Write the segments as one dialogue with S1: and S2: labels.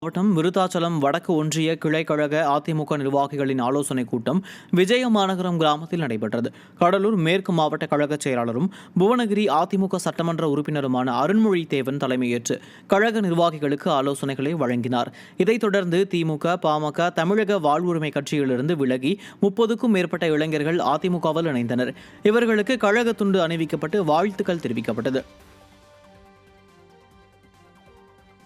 S1: மாவட்டம் விருத்தாச்சலம் வடக்கு ஒன்றிய கிளைக்கழக அதிமுக நிர்வாகிகளின் ஆலோசனைக் கூட்டம் விஜயமாநகரம் கிராமத்தில் நடைபெற்றது. கடலூர் மேற்கு மாவட்ட கழக செயலாளரும் புவனகிரி அதிமுக சட்டமன்ற உறுப்பினருமான அருண்மொழி தேவன் தலைமையேற்று கழக நிர்வாகிகளுக்கு ஆலோசனைகளை வழங்கினார். இதைத் தொடர்ந்து திமுக, பாமக, தமிழக வாழ்வுரிமை கட்சியிலிருந்து விலகி 30க்கும் மேற்பட்ட இளைஞர்கள் அதிமுகவில் இணைந்தனர். இவர்களுக்கு கழக துண்டு அணிவிக்கப்பட்டு வாழ்த்துக்கள் தெரிவிக்கப்பட்டது.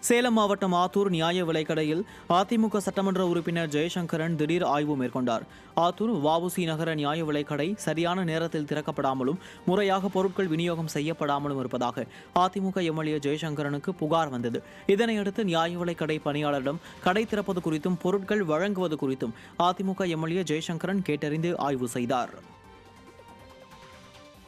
S1: சேலம் மாவட்டம் ஆத்தூர் நியாய விலைக்கடையில் அதிமுக சட்டமன்ற உறுப்பினர் ஜெயசங்கரன் திடீர் ஆய்வு மேற்கொண்டார். ஆத்தூர் வஉசி நகர நியாய விலைக்கடை சரியான நேரத்தில் திறக்கப்படாமலும் முறையாக பொருட்கள் விநியோகம் செய்யப்படாமலும் இருப்பதாக அதிமுக எம்எல்ஏ ஜெயசங்கரனுக்கு புகார் வந்தது. இதனையடுத்து நியாய விலைக்கடை பணியாளரிடம் கடை திறப்பது குறித்தும் பொருட்கள் வழங்குவது குறித்தும் அதிமுக எம்எல்ஏ ஜெயசங்கரன் கேட்டறிந்து ஆய்வு செய்தார்.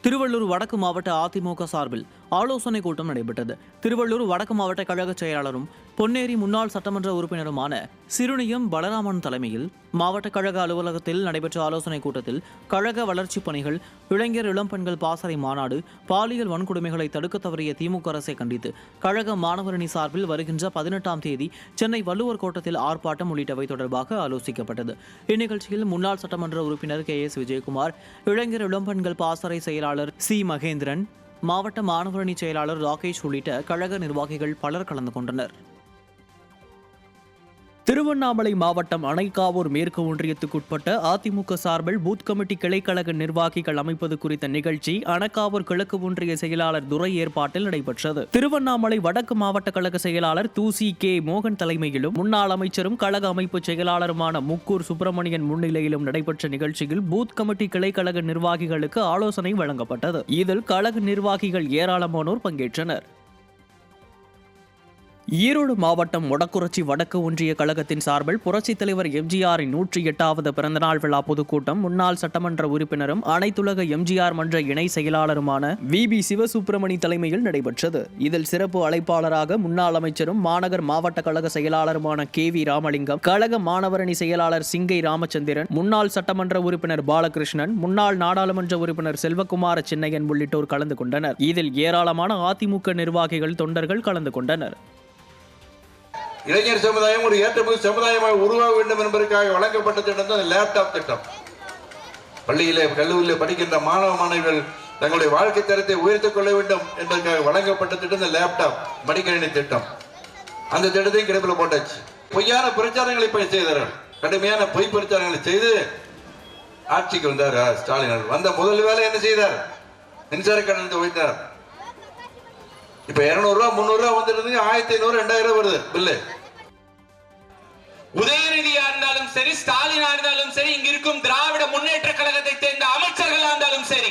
S1: திருவள்ளூர் வடக்கு மாவட்ட அதிமுக சார்பில் ஆலோசனைக் கூட்டம் நடைபெற்றது. திருவள்ளூர் வடக்கு மாவட்ட கழக செயலாளரும் பொன்னேரி முன்னாள் சட்டமன்ற உறுப்பினருமான சிறுனியம் பலராமன் தலைமையில் மாவட்ட கழக அலுவலகத்தில் நடைபெற்ற ஆலோசனைக் கூட்டத்தில் கழக வளர்ச்சிப் பணிகள், இளைஞர் இளம்பெண்கள் பாசறை மாநாடு, பாலியல் வன்கொடுமைகளை தடுக்க தவறிய திமுக அரசை கண்டித்து கழக மாணவரணி சார்பில் வருகின்ற 18ஆம் தேதி சென்னை வள்ளுவர் கோட்டத்தில் ஆர்ப்பாட்டம் உள்ளிட்டவை தொடர்பாக ஆலோசிக்கப்பட்டது. இந்நிகழ்ச்சியில் முன்னாள் சட்டமன்ற உறுப்பினர் KS விஜயகுமார், இளைஞர் இளம்பெண்கள் பாசறை செயலாளர் C மகேந்திரன், மாவட்ட மாணவரணி செயலாளர் ராகேஷ் உள்ளிட்ட கழக நிர்வாகிகள் பலர் கலந்து கொண்டனர். திருவண்ணாமலை மாவட்டம் அணைக்காவூர் மேற்கு ஒன்றியத்துக்குட்பட்ட அதிமுக சார்பில் பூத் கமிட்டி கிளைக்கழக நிர்வாகிகள் அமைப்பது குறித்த நிகழ்ச்சி அணைக்காவூர் கிழக்கு ஒன்றிய செயலாளர் துரை ஏற்பாட்டில் நடைபெற்றது. திருவண்ணாமலை வடக்கு மாவட்ட கழக செயலாளர் தூசி K மோகன் தலைமையிலும் முன்னாள் அமைச்சரும் கழக அமைப்பு செயலாளருமான முக்கூர் சுப்பிரமணியன் முன்னிலையிலும் நடைபெற்ற நிகழ்ச்சியில் பூத் கமிட்டி கிளைக்கழக நிர்வாகிகளுக்கு ஆலோசனை வழங்கப்பட்டது. இதில் கழக நிர்வாகிகள் ஏராளமானோர் பங்கேற்றனர். ஈரோடு மாவட்டம் மொடக்குறிச்சி வடக்கு ஒன்றிய கழகத்தின் சார்பில் புரட்சித் தலைவர் எம்ஜிஆரின் 108வது பிறந்தநாள் விழா பொதுக்கூட்டம் முன்னாள் சட்டமன்ற உறுப்பினரும் அனைத்துலக எம்ஜிஆர் மன்ற இணை செயலாளருமான VB சிவசுப்பிரமணி தலைமையில் நடைபெற்றது. இதில் சிறப்பு அழைப்பாளராக முன்னாள் அமைச்சரும் மாநகர் மாவட்ட கழக செயலாளருமான KV ராமலிங்கம், கழக மாணவரணி செயலாளர் சிங்கை ராமச்சந்திரன், முன்னாள் சட்டமன்ற உறுப்பினர் பாலகிருஷ்ணன், முன்னாள் நாடாளுமன்ற உறுப்பினர் செல்வகுமார சின்னையன் உள்ளிட்டோர் கலந்து கொண்டனர். இதில் ஏராளமான அதிமுக நிர்வாகிகள், தொண்டர்கள் கலந்து கொண்டனர்.
S2: இளைஞர் சமுதாயம் ஒரு ஏற்றமிகு சமுதாயமாக உருவாக வேண்டும் என்பதற்காக வழங்கப்பட்ட திட்டம் தான் லேப்டாப் திட்டம். பள்ளியிலே கல்லூரியில் படிக்கின்ற மாணவ மாணவிகள் தங்களுடைய வாழ்க்கை தரத்தை உயர்த்திக் கொள்ள வேண்டும் என்பதற்காக வழங்கப்பட்ட திட்டம் இந்த லேப்டாப் மடிக்கணினி திட்டம். அந்த திட்டத்தையும் கிடப்பில் போட்டாச்சு. பொய்யான பிரச்சாரங்களை செய்தார்கள். கடுமையான பொய் பிரச்சாரங்களை செய்து ஆட்சிக்கு வந்தார் ஸ்டாலின். வந்த முதல் வேலை என்ன செய்தார்? மின்சார கட்டணத்தை உயர்த்தார். இப்ப 200 ரூபா 300 ரூபா வந்துட்டு 1500 2000 வருது பில்லு.
S3: உதயநிதியா இருந்தாலும் சரி, ஸ்டாலினா இருந்தாலும் சரி, இங்க இருக்கும் திராவிட முன்னேற்ற கழகத்தை சேர்ந்த அமைச்சர்களா இருந்தாலும் சரி,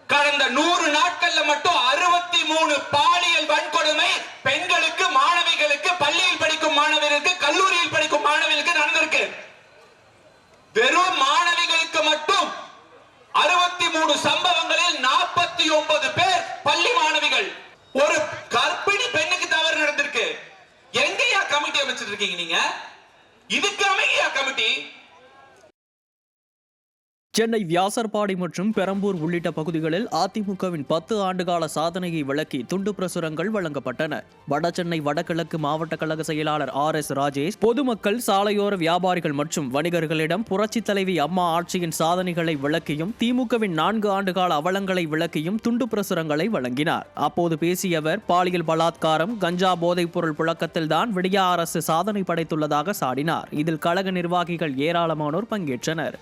S3: கடந்த 100 நாட்கள்ல மட்டும் 63 பாலியல் வன்கொடுமை பெண்களுக்கு, மாணவிகளுக்கு, பள்ளியில் படிக்கும் மாணவர்களுக்கு, கல்லூரியில் படிக்கும் மாணவிகளுக்கு நடந்திருக்கு. வெறும் மாணவிகளுக்கு மட்டும் 63 சம்பவங்களில் 49 பேர் பள்ளி மாணவிகள். ஒரு கர்ப்பிணி பெண்ணுக்கு தவறு நடந்திருக்கு. எங்கயா கமிட்டி அமைச்சிட்டு இருக்கீங்க நீங்க? இதுக்கு அமையா கமிட்டி?
S1: சென்னை வியாசர்பாடி மற்றும் பெரம்பூர் உள்ளிட்ட பகுதிகளில் அதிமுகவின் 10 ஆண்டுகால சாதனையை விளக்கி துண்டு பிரசுரங்கள் வழங்கப்பட்டன. வடசென்னை வடகிழக்கு மாவட்ட கழக செயலாளர் RS ராஜேஷ் பொதுமக்கள், சாலையோர வியாபாரிகள் மற்றும் வணிகர்களிடம் புரட்சித் தலைவி அம்மா ஆட்சியின் சாதனைகளை விளக்கியும் திமுகவின் 4 ஆண்டுகால அவலங்களை விளக்கியும் துண்டு பிரசுரங்களை வழங்கினார். அப்போது பேசிய அவர், பாலியல் பலாத்காரம், கஞ்சா போதைப் பொருள் புழக்கத்தில்தான் விடியா அரசு சாதனை படைத்துள்ளதாக சாடினார். இதில் கழக நிர்வாகிகள் ஏராளமானோர் பங்கேற்றனர்.